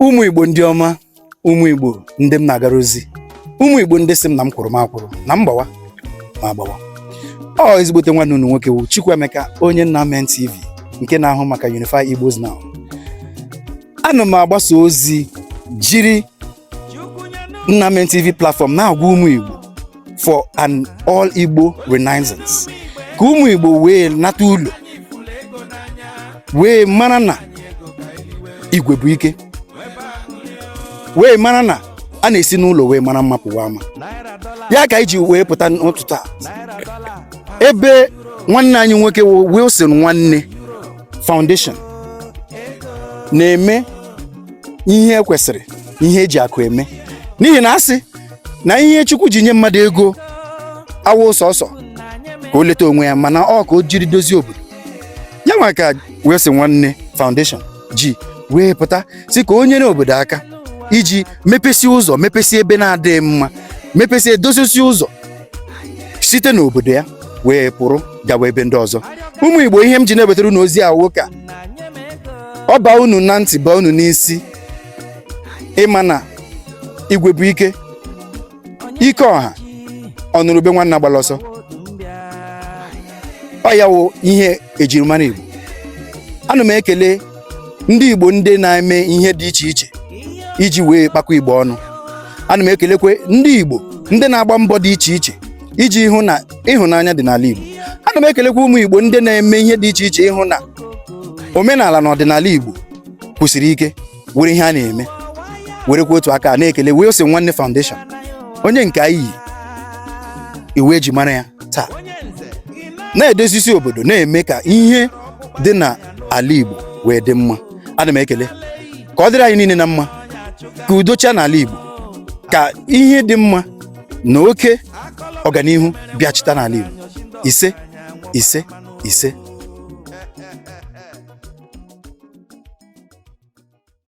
Ụmụ Igbo ndị ọma, ụmụ Igbo ndị m na-agara ozi, ụmụ Igbo ndị sị m na m kwụrụ m akwụrụ na mgbawa ma agbawa. Ọ ezigbote nwanne unu nwoke wụ Chukwuemeka, onye Nwane TV nke na-ahụ maka Unify Igbos Now. Ana m agbasa ozi jiri Nwane TV platform na-agwa ụmụ Igbo for an all Igbo renaissance, ka ụmụ Igbo wee nata ụlọ, wee mara na igwe bụ ike, wee mara na a na-esi n'ụlọ wee mara mma pụwa ama. Ya ka iji wee pụta n'ụtụtụ a ebe nwanne anyị nwoke Wilson Nwane Foundation na-eme ihe kwesịrị, ihe eji akụ eme, n'ihi na asị na ihe Chukwu ji nye mmadụ ego awụ sọsọ ka o leta onwe ya, mana ọ ka o jiri dozie obodo ya. Nwa ka Wilson Nwane Foundation ji wee pụta si ka o nyere obodo aka iji mepesi ụzọ, mepesi ebe na-adịghị mma, mepesi edozi ụzọ site n'obodo ya wee pụrụ gawa ebe ndị ọzọ. Ụmụ Igbo, ihe m ji na-ewetara unu ozi a nwoke a, ọ baa unu na ntị, baa unu n'isi, ịma na igwe bụ ike, ike ọha ọnụrụbe nwanne agbala ọsọ. Ọ ya wụ ihe ejirimara Igbo. Ana m ekele ndị Igbo ndị na-eme ihe dị iche iche iji wee kpakọ Igbo ọnụ. Ana m ekelekwe ndị Igbo ndị na-agba mbọ dị iche iche iji hụ na ịhụnanya dị n'ala Igbo. Ana m ekelekwa ụmụ Igbo ndị na-eme ihe dị iche iche ịhụ na omenala na ọdịnala Igbo kwụsịrị ike, were ihe a na-eme werekwa otu aka. Na-ekele Wilson Nwane Foundation, onye nke anyị iwe ji mara ya taa, na-edozisi obodo, na-eme ka ihe dị n'ala Igbo wee dị mma. Ana m ekele ka ọ dịrị anyị niile na mma, ka udo chia n'ala Igbo, ka ihe dị mma na oke ọganihu bịachita n'ala Igbo. Ise ise ise.